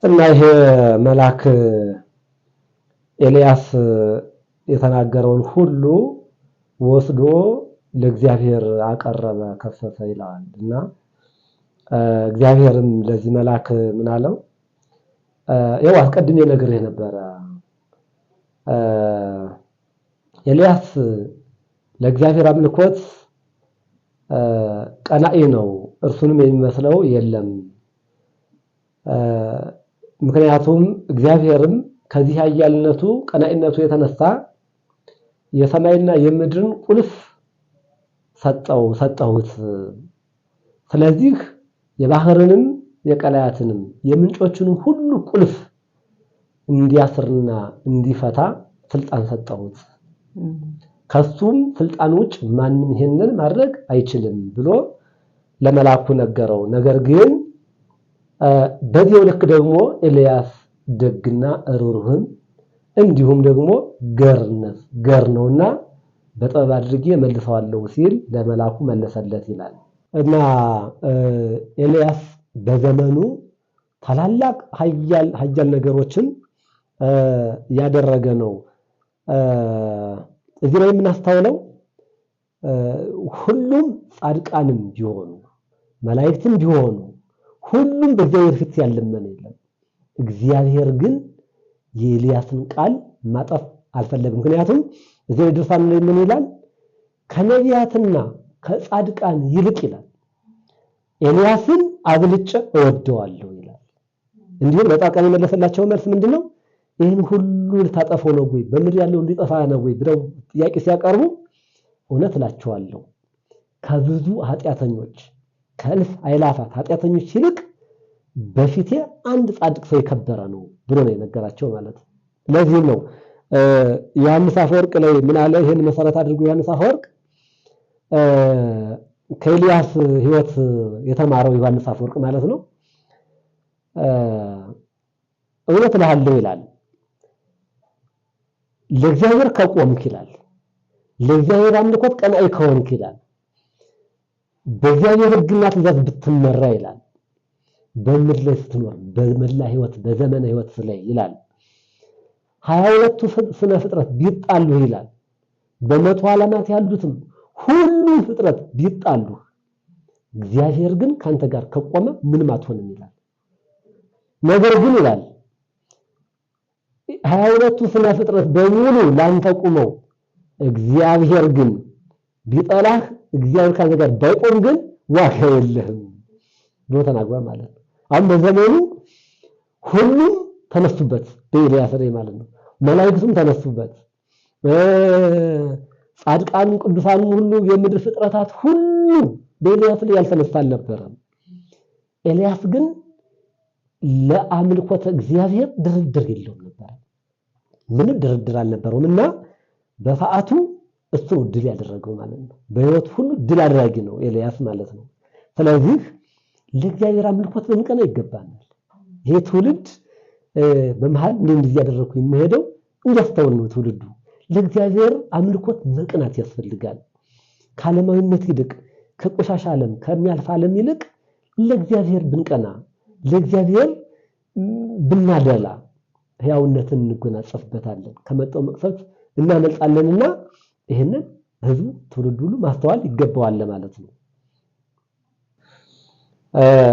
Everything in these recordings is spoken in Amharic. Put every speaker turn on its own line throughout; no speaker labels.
እና ይሄ መልአክ ኤልያስ የተናገረውን ሁሉ ወስዶ ለእግዚአብሔር አቀረበ ከሰሰ ይላል እና እግዚአብሔርም ለዚህ መልአክ ምን አለው? ያው አስቀድሜ ነግሬህ ነበረ። ኤልያስ ለእግዚአብሔር አምልኮት ቀናኢ ነው፣ እርሱንም የሚመስለው የለም። ምክንያቱም እግዚአብሔርም ከዚህ ኃያልነቱ ቀናኢነቱ የተነሳ የሰማይና የምድርን ቁልፍ ሰጠሁት። ስለዚህ የባህርንም የቀላያትንም የምንጮችንም ሁሉ ቁልፍ እንዲያስርና እንዲፈታ ስልጣን ሰጠሁት። ከሱም ስልጣን ውጭ ማንም ይሄንን ማድረግ አይችልም ብሎ ለመልአኩ ነገረው። ነገር ግን በዚያው ልክ ደግሞ ኤልያስ ደግና ሩህሩህም እንዲሁም ደግሞ ገር ነውና በጥበብ አድርጌ መልሰዋለሁ ሲል ለመልአኩ መለሰለት ይላል እና ኤልያስ በዘመኑ ታላላቅ ኃያል ነገሮችን ያደረገ ነው። እዚህ ላይ የምናስተውለው ሁሉም ጻድቃንም ቢሆኑ መላእክትም ቢሆኑ ሁሉም በእግዚአብሔር ፊት ያለመነ የለም። እግዚአብሔር ግን የኤልያስን ቃል ማጠፍ አልፈለግም። ምክንያቱም እዚህ ድርሳን ላይ ምን ይላል? ከነቢያትና ከጻድቃን ይልቅ ይላል ኤልያስን አብልጬ እወደዋለሁ ይላል። እንዲሁም ለጻድቃን የመለሰላቸው መልስ ምንድነው? ይህን ሁሉ ልታጠፈው ነው ወይ? በምድር ያለው ሊጠፋ ነው ወይ ብለው ጥያቄ ሲያቀርቡ እውነት እላቸዋለሁ ከብዙ ኃጢአተኞች ከእልፍ አእላፋት ኃጢአተኞች ይልቅ በፊቴ አንድ ጻድቅ ሰው የከበረ ነው ብሎ ነው የነገራቸው ማለት ነው። ለዚህም ነው ዮሐንስ አፈወርቅ ላይ ምን አለ? ይሄን መሰረት አድርጎ ዮሐንስ አፈወርቅ ከኤልያስ ሕይወት የተማረው ዮሐንስ አፈወርቅ ማለት ነው። እውነት እልሃለሁ ይላል ለእግዚአብሔር ከቆምክ ይላል፣ ለእግዚአብሔር አምልኮት ቀናኢ ከሆንክ ይላል፣ በእግዚአብሔር ሕግና ትእዛዝ ብትመራ ይላል፣ በምድር ላይ ስትኖር በመላ ሕይወት በዘመነ ሕይወት ላይ ይላል 22ቱ ስነ ፍጥረት ቢጣሉ ይላል፣ በመቶ ዓለማት ያሉትም ሁሉ ፍጥረት ቢጣሉ እግዚአብሔር ግን ካንተ ጋር ከቆመ ምንም አትሆንም ይላል። ነገር ግን ይላል 22ቱ ስነ ፍጥረት በሙሉ ላንተ ቆመው እግዚአብሔር ግን ቢጠላህ እግዚአብሔር ካንተ ጋር ባይቆም ግን ዋጋ የለህም ብሎ ተናግሯል ማለት ነው። አሁን በዘመኑ ሁሉም ተነሱበት በኤልያስ ላይ ማለት ነው። መላእክቱም ተነሱበት፣ ጻድቃን ቅዱሳን ሁሉ የምድር ፍጥረታት ሁሉ በኤልያስ ላይ ያልተነሳ አልነበረም። ኤልያስ ግን ለአምልኮተ እግዚአብሔር ድርድር የለውም ነበር። ምንም ድርድር አልነበረውም እና በሰዓቱ እሱ ነው ድል ያደረገው ማለት ነው። በሕይወት ሁሉ ድል አድራጊ ነው ኤልያስ ማለት ነው። ስለዚህ ለእግዚአብሔር አምልኮት ልንቀና ይገባናል። ይሄ ትውልድ በመሃል እንደዚህ ያደረኩ የሚሄደው እንዲያስተውል ነው ትውልዱ። ለእግዚአብሔር አምልኮት መቅናት ያስፈልጋል። ከዓለማዊነት ይልቅ ከቆሻሻ ዓለም ከሚያልፍ ዓለም ይልቅ ለእግዚአብሔር ብንቀና ለእግዚአብሔር ብናደላ ሕያውነትን እንጎናጸፍበታለን፣ ከመጣው መቅሰፍት እናመልጣለንና ይሄንን ህዝቡ ትውልድ ሁሉ ማስተዋል ይገባዋል ማለት ነው።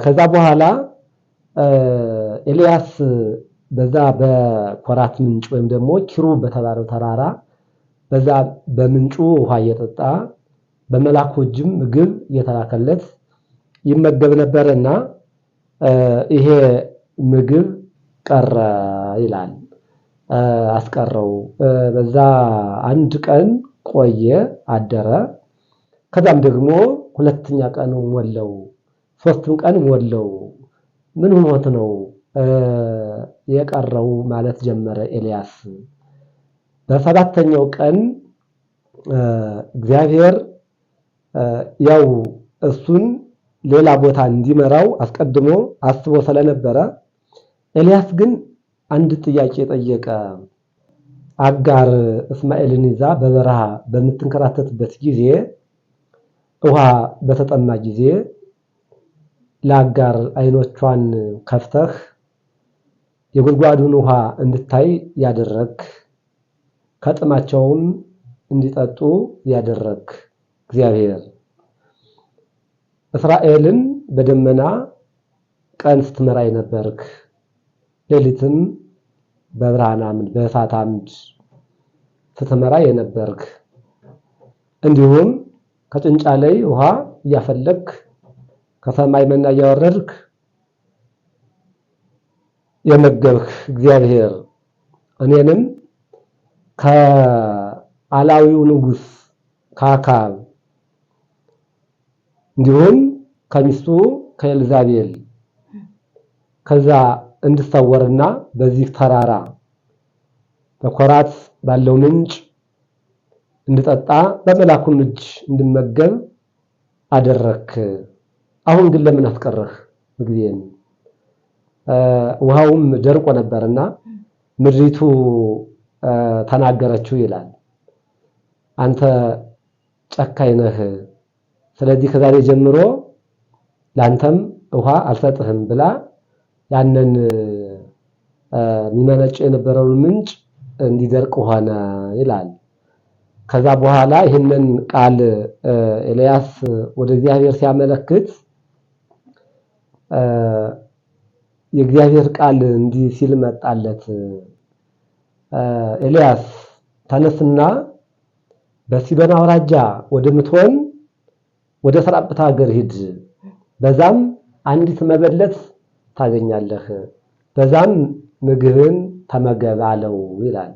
ከዛ በኋላ ኤልያስ በዛ በኮራት ምንጭ ወይም ደግሞ ኪሩብ በተባለው ተራራ በዛ በምንጩ ውሃ እየጠጣ በመልአኩ እጅም ምግብ እየተላከለት ይመገብ ነበርና ይሄ ምግብ ቀረ ይላል። አስቀረው። በዛ አንድ ቀን ቆየ አደረ። ከዛም ደግሞ ሁለተኛ ቀን ሞላው፣ ሶስተኛ ቀን ሞላው። ምን ሆኖት ነው የቀረው ማለት ጀመረ ኤልያስ። በሰባተኛው ቀን እግዚአብሔር ያው እሱን ሌላ ቦታ እንዲመራው አስቀድሞ አስቦ ስለነበረ ኤልያስ ግን አንድ ጥያቄ ጠየቀ። አጋር እስማኤልን ይዛ በበረሃ በምትንከራተትበት ጊዜ ውሃ በተጠማ ጊዜ ለአጋር አይኖቿን ከፍተህ የጉድጓዱን ውሃ እንድታይ ያደረክ ከጥማቸውም እንዲጠጡ ያደረክ እግዚአብሔር እስራኤልን በደመና ቀን ስትመራ የነበርክ ሌሊትም በብርሃን አምድ በእሳት አምድ ስትመራ የነበርክ እንዲሁም ከጭንጫ ላይ ውሃ እያፈለክ ከሰማይ መና እያወረድክ የመገብክ እግዚአብሔር እኔንም ከአላዊው ንጉስ ከአካብ እንዲሁም ከሚስቱ ከኤልዛቤል ከዛ እንድሰወርና በዚህ ተራራ በኮራት ባለው ምንጭ እንድጠጣ በመላኩ እጅ እንድመገብ አደረክ። አሁን ግን ለምን አስቀረህ ምግቤን? ውሃውም ደርቆ ነበርና ምድሪቱ ተናገረችው ይላል። አንተ ጨካኝ ነህ፣ ስለዚህ ከዛሬ ጀምሮ ላንተም ውሃ አልሰጥህም ብላ ያንን የሚመነጭ የነበረውን ምንጭ እንዲደርቅ ሆነ ይላል። ከዛ በኋላ ይህንን ቃል ኤልያስ ወደ እግዚአብሔር ሲያመለክት የእግዚአብሔር ቃል እንዲህ ሲል መጣለት። ኤልያስ ተነስና በሲዶን አውራጃ ወደምትሆን ወደ ሰራጵታ ሀገር ሂድ፣ በዛም አንዲት መበለት ታገኛለህ፣ በዛም ምግብን ተመገብ አለው ይላል።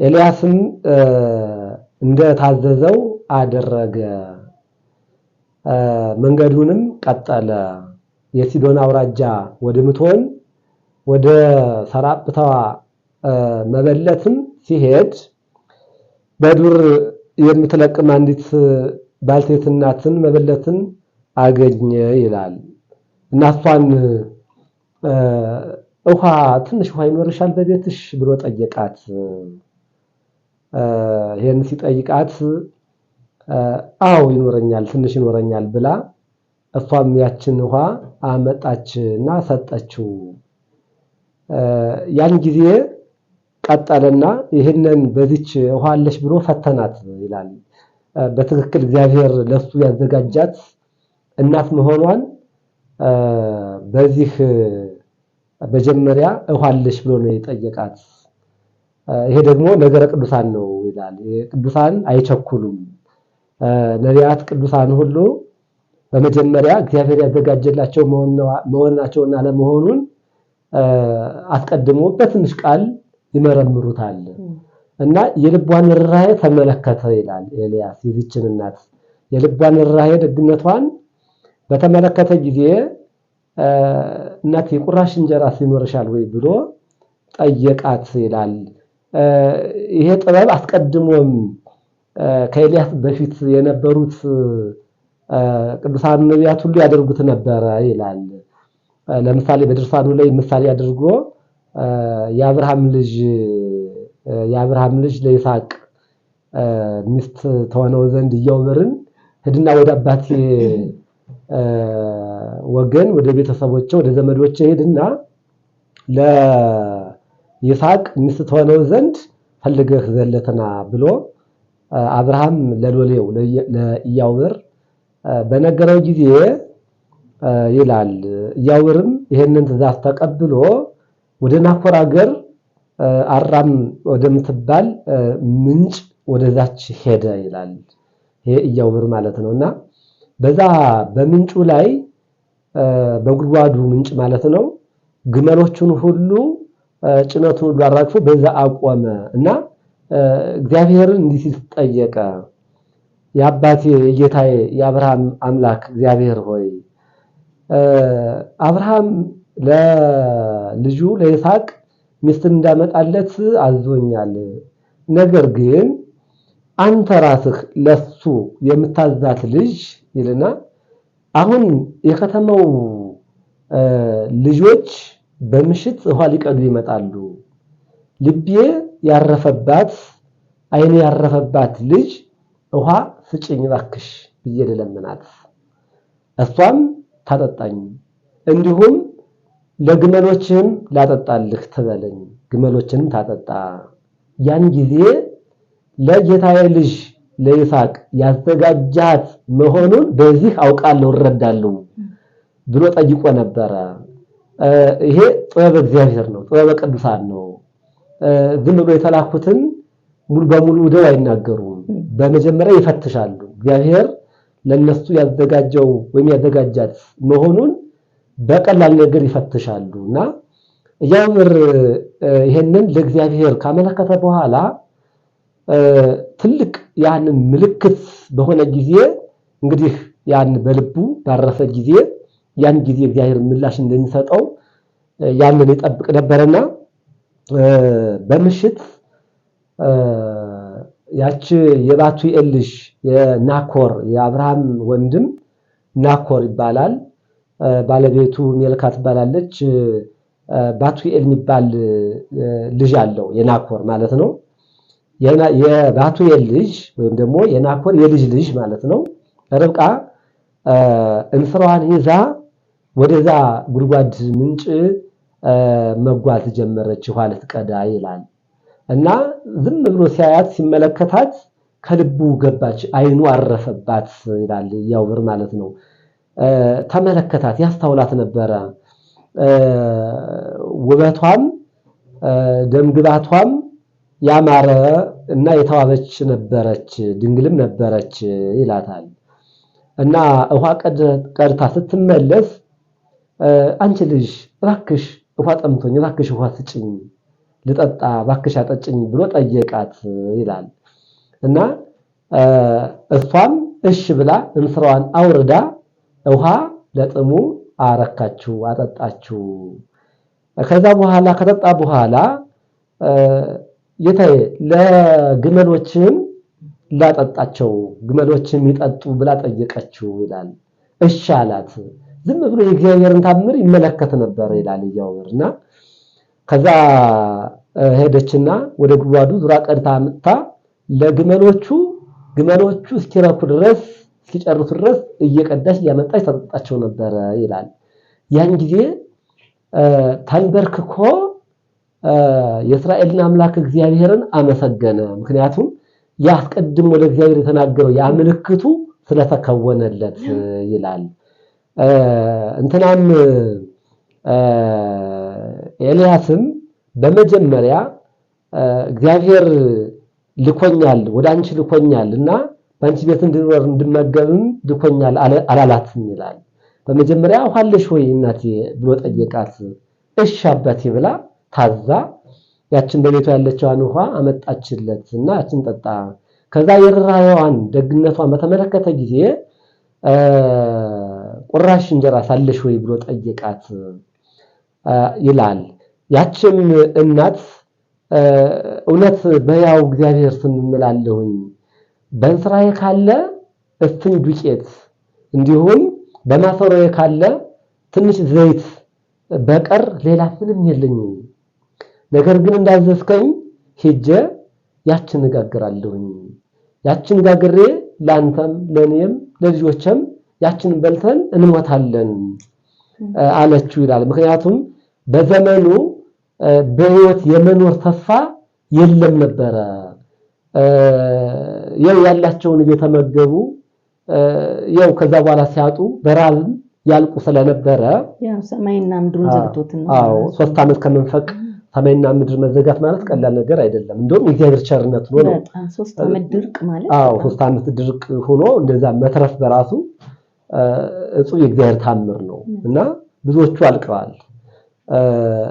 ኤልያስም እንደታዘዘው አደረገ። መንገዱንም ቀጠለ። የሲዶን አውራጃ ወደምትሆን ወደ ሰራጵታዋ መበለትም ሲሄድ በዱር የምትለቅም አንዲት ባልቴት እናትን መበለትን አገኘ ይላል። እናቷን ውሃ ትንሽ ውሃ ይኖርሻል በቤትሽ ብሎ ጠየቃት። ይሄን ሲጠይቃት አዎ ይኖረኛል፣ ትንሽ ይኖረኛል ብላ እሷም ያችን ውሃ አመጣችና ሰጠችው። ያን ጊዜ ቀጠለና ይሄንን በዚች ውሃ አለሽ ብሎ ፈተናት ይላል። በትክክል እግዚአብሔር ለሱ ያዘጋጃት እናት መሆኗን በዚህ መጀመሪያ ውሃ አለሽ ብሎ ነው የጠየቃት። ይሄ ደግሞ ነገረ ቅዱሳን ነው ይላል። ቅዱሳን አይቸኩሉም። ነቢያት ቅዱሳን ሁሉ በመጀመሪያ እግዚአብሔር ያዘጋጀላቸው መሆናቸውና ለመሆኑን አስቀድሞ በትንሽ ቃል ይመረምሩታል እና የልቧን ርኅራኄ ተመለከተ ይላል ኤልያስ። የዚችን እናት የልቧን ርኅራኄ ደግነቷን በተመለከተ ጊዜ እናት የቁራሽ እንጀራ ሲኖርሻል ወይ ብሎ ጠየቃት ይላል። ይሄ ጥበብ አስቀድሞም ከኤልያስ በፊት የነበሩት ቅዱሳን ነቢያት ሁሉ ያደርጉት ነበረ ይላል። ለምሳሌ በድርሳኑ ላይ ምሳሌ አድርጎ የአብርሃም ልጅ ለይስሐቅ ሚስት ተሆነው ዘንድ ኢያዕብርን ሂድና ወደ አባቴ ወገን ወደ ቤተሰቦቼ ወደ ዘመዶቼ ሂድና ለይስሐቅ ሚስት ተሆነው ዘንድ ፈልገህ ዘለተና ብሎ አብርሃም ለሎሌው ለኢያዕብር በነገረው ጊዜ ይላል ኢያዕብርም ይሄንን ትእዛዝ ተቀብሎ ወደ ናኮር ሀገር አራም ወደምትባል ምንጭ ወደዛች ሄደ ይላል። ይሄ ኢያዕብር ማለት ነውና በዛ በምንጩ ላይ በጉድጓዱ ምንጭ ማለት ነው ግመሎቹን ሁሉ ጭነቱን ሁሉ አራግፎ በዛ አቆመ እና እግዚአብሔርን እንዲህ ሲል ጠየቀ። የአባቴ የጌታዬ የአብርሃም አምላክ እግዚአብሔር ሆይ አብርሃም ለልጁ ለይስሐቅ ሚስት እንዳመጣለት አዞኛል። ነገር ግን አንተ ራስህ ለሱ የምታዛት ልጅ ይልና አሁን የከተማው ልጆች በምሽት ውሃ ሊቀዱ ይመጣሉ። ልቤ ያረፈባት አይኔ ያረፈባት ልጅ ውሃ ስጭኝ እባክሽ ብዬ ልለምናት እሷም ታጠጣኝ። እንዲሁም ለግመሎችም ላጠጣልህ ትበለኝ፣ ግመሎችንም ታጠጣ። ያን ጊዜ ለጌታዬ ልጅ ለይስሐቅ ያዘጋጃት መሆኑን በዚህ አውቃለሁ እረዳለሁ ብሎ ጠይቆ ነበረ። ይሄ ጥበብ እግዚአብሔር ነው፣ ጥበብ ቅዱሳን ነው። ዝም ብሎ የተላኩትን ሙሉ በሙሉ ደው አይናገሩም። በመጀመሪያ ይፈትሻሉ። እግዚአብሔር ለነሱ ያዘጋጀው ወይም ያዘጋጃት መሆኑን በቀላል ነገር ይፈትሻሉና ያምር ይሄንን ለእግዚአብሔር ካመለከተ በኋላ ትልቅ ያንን ምልክት በሆነ ጊዜ እንግዲህ ያን በልቡ ባረፈ ጊዜ ያን ጊዜ እግዚአብሔር ምላሽ እንደሚሰጠው ያንን ይጠብቅ ነበርና በምሽት ያቺ የባቱኤል ልጅ የናኮር የአብርሃም ወንድም ናኮር ይባላል። ባለቤቱ ሜልካ ትባላለች። ባቱኤል የሚባል ልጅ አለው የናኮር ማለት ነው። የባቱኤል ልጅ ወይም ደግሞ የናኮር የልጅ ልጅ ማለት ነው። ርብቃ እንስራዋን ይዛ ወደዛ ጉድጓድ ምንጭ መጓዝ ጀመረች ውሃ ልትቀዳ ይላል እና ዝም ብሎ ሲያያት ሲመለከታት ከልቡ ገባች፣ አይኑ አረፈባት ይላል ያውብር ማለት ነው። ተመለከታት፣ ያስተውላት ነበረ። ውበቷም ደምግባቷም ያማረ እና የተዋበች ነበረች፣ ድንግልም ነበረች ይላታል እና ውሃ ቀድታ ስትመለስ አንቺ ልጅ እባክሽ ውሃ ጠምቶኝ እባክሽ ውሃ ስጭኝ ልጠጣ እባክሽ አጠጭኝ ብሎ ጠየቃት ይላል እና እሷም እሺ ብላ እንስራዋን አውርዳ ውሃ ለጥሙ አረካችው አጠጣችው። ከዛ በኋላ ከጠጣ በኋላ የታየ ለግመሎችም ላጠጣቸው ግመሎችም ይጠጡ ብላ ጠየቀችው ይላል። እሺ አላት። ዝም ብሎ የእግዚአብሔርን ታምር ይመለከት ነበር ይላል ያውርና ከዛ ሄደችና ወደ ጉድጓዱ ዙራ ቀድታ አምጥታ ለግመሎቹ እስኪረኩ ድረስ እስኪጨርሱ ድረስ እየቀዳች እያመጣች ታጠጣቸው ነበር ይላል። ያን ጊዜ ተንበርክኮ የእስራኤልን አምላክ እግዚአብሔርን አመሰገነ። ምክንያቱም ያስቀድሞ ለእግዚአብሔር የተናገረው ያ ምልክቱ ስለተከወነለት ይላል። እንትናም ኤልያስም በመጀመሪያ እግዚአብሔር ልኮኛል ወደ አንቺ ልኮኛልና በአንቺ ቤት እንድመገብም ልኮኛል አላላትም ይላል። በመጀመሪያ ውሃ አለሽ ወይ እናቴ ብሎ ጠየቃት። እሺ አባቴ ብላ ታዛ ያችን በቤቷ ያለችዋን ውሃ አመጣችለትና ያችን ጠጣ። ከዛ የርራዋን ደግነቷን በተመለከተ ጊዜ ቁራሽ እንጀራ ሳለሽ ወይ ብሎ ጠየቃት ይላል። ያችን እናት እውነት በያው እግዚአብሔር ስም እምላለሁኝ በእንስራዬ ካለ እፍኝ ዱቄት እንዲሁም በማሰሮዬ ካለ ትንሽ ዘይት በቀር ሌላ ምንም የለኝም። ነገር ግን እንዳዘዝከኝ ሄጄ ያችን እጋግራለሁኝ። ያችን ጋግሬ ላንተም ለኔም ለልጆችም ያችን በልተን እንሞታለን አለችው ይላል። ምክንያቱም በዘመኑ በህይወት የመኖር ተስፋ የለም ነበረ። ያላቸውን እየተመገቡ ከዛ በኋላ ሲያጡ በራብ ያልቁ ስለነበረ
ሰማይና ምድሩን ዘግቶት ነው።
3 ዓመት ከመንፈቅ ሰማይና ምድር መዘጋት ማለት ቀላል ነገር አይደለም። እንደውም የእግዚአብሔር ቸርነት ነው።
3 ዓመት ድርቅ ማለት
3 ዓመት ድርቅ ሆኖ እንደዛ መትረፍ በራሱ እጹብ የእግዚአብሔር ታምር ነው እና ብዙዎቹ አልቀዋል።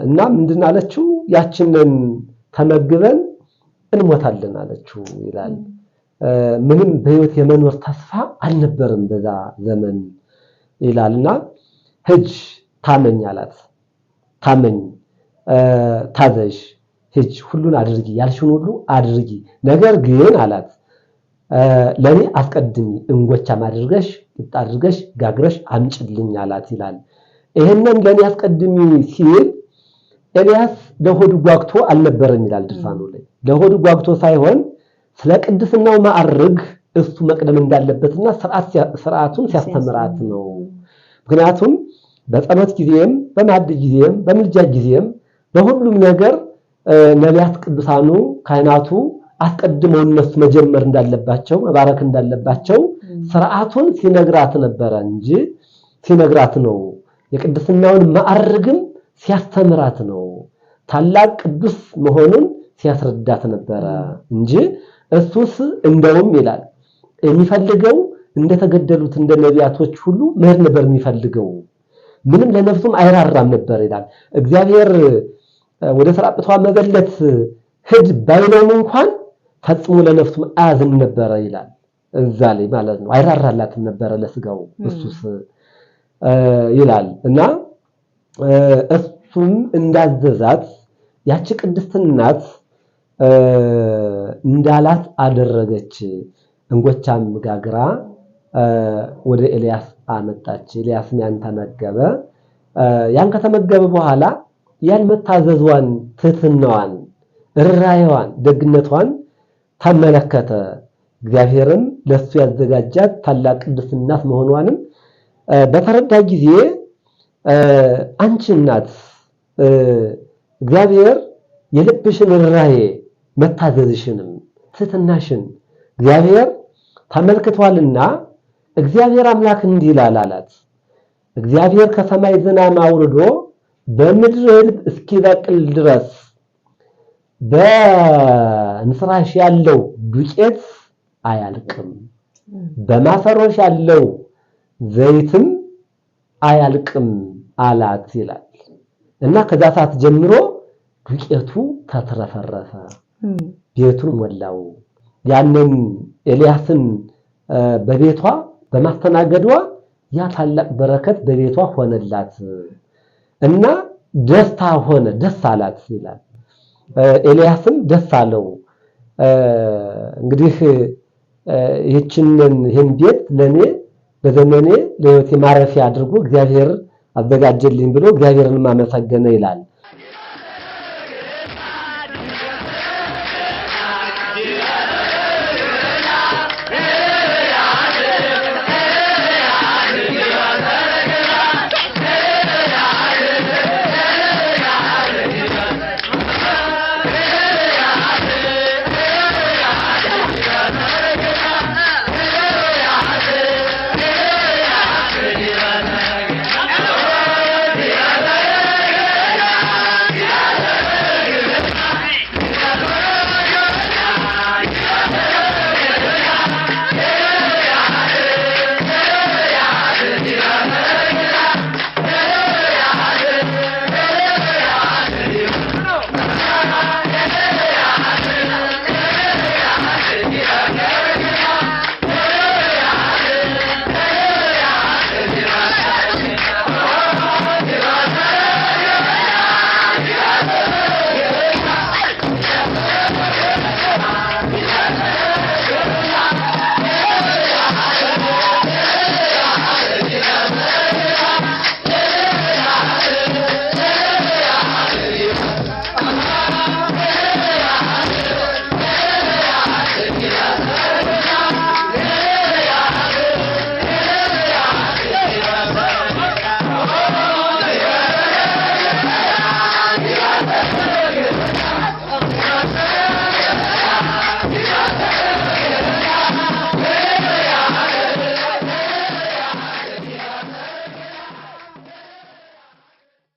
እና ምንድን አለችው? ያችንን ተመግበን እንሞታለን አለችው ይላል። ምንም በህይወት የመኖር ተስፋ አልነበረም በዛ ዘመን ይላልና ሂጅ ታመኝ አላት። ታመኝ ታዘዥ ሂጅ ሁሉን አድርጊ ያልሽውን ሁሉ አድርጊ፣ ነገር ግን አላት ለኔ አስቀድሚ እንጎቻም አድርገሽ ቂጣ አድርገሽ ጋግረሽ አምጪልኝ አላት ይላል። ይሄንን ለኔ አስቀድሚ ሲል ኤልያስ ለሆዱ ጓግቶ አልነበረም ይላል ድርሳኑ ላይ። ለሆዱ ጓግቶ ሳይሆን ስለ ቅድስናው ማዕረግ እሱ መቅደም እንዳለበትና ስርዓቱን ሲያስተምራት ነው። ምክንያቱም በጸሎት ጊዜም በማዕድ ጊዜም በምልጃ ጊዜም በሁሉም ነገር ነቢያት ቅዱሳኑ ካህናቱ አስቀድመው እነሱ መጀመር እንዳለባቸው መባረክ እንዳለባቸው ስርዓቱን ሲነግራት ነበረ እንጂ ሲነግራት ነው። የቅድስናውን ማዕረግም ሲያስተምራት ነው። ታላቅ ቅዱስ መሆኑን ሲያስረዳት ነበረ እንጂ እሱስ እንደውም ይላል የሚፈልገው እንደተገደሉት እንደ ነቢያቶች ሁሉ መሄድ ነበር የሚፈልገው። ምንም ለነፍሱም አይራራም ነበር ይላል። እግዚአብሔር ወደ ሰራጵቷ መበለት ሂድ ባይለውም እንኳን ፈጽሞ ለነፍሱም አያዝን ነበረ ይላል። እዛ ላይ ማለት ነው አይራራላትም ነበረ ለስጋው እሱስ ይላል እና እሱም እንዳዘዛት ያቺ ቅድስት እናት እንዳላት አደረገች። እንጎቻም ጋግራ ወደ ኤልያስ አመጣች። ኤልያስም ያን ተመገበ። ያን ከተመገበ በኋላ ያን መታዘዟን፣ ትህትናዋን፣ ርራይዋን፣ ደግነቷን ተመለከተ። እግዚአብሔርም ለሱ ያዘጋጃት ታላቅ ቅድስት እናት መሆኗንም በተረዳ ጊዜ አንቺ እናት እግዚአብሔር የልብሽን ርራዬ መታዘዝሽንም ትህትናሽን እግዚአብሔር ተመልክቷልና እግዚአብሔር አምላክ እንዲህ ይላል አላት። እግዚአብሔር ከሰማይ ዝናብ አውርዶ በምድር እስኪበቅል ድረስ በእንስራሽ ያለው ዱቄት አያልቅም፣ በማሰሮሽ ያለው ዘይትም አያልቅም አላት ይላል እና ከዛ ሰዓት ጀምሮ ዱቄቱ ተትረፈረፈ፣ ቤቱን ሞላው። ያንን ኤልያስን በቤቷ በማስተናገዷ ያ ታላቅ በረከት በቤቷ ሆነላት እና ደስታ ሆነ፣ ደስ አላት ይላል። ኤልያስም ደስ አለው። እንግዲህ ይህን ቤት ለኔ በዘመኔ ለሕይወቴ ማረፊያ አድርጎ እግዚአብሔር አዘጋጀልኝ ብሎ እግዚአብሔርን ማመሰገነ ይላል።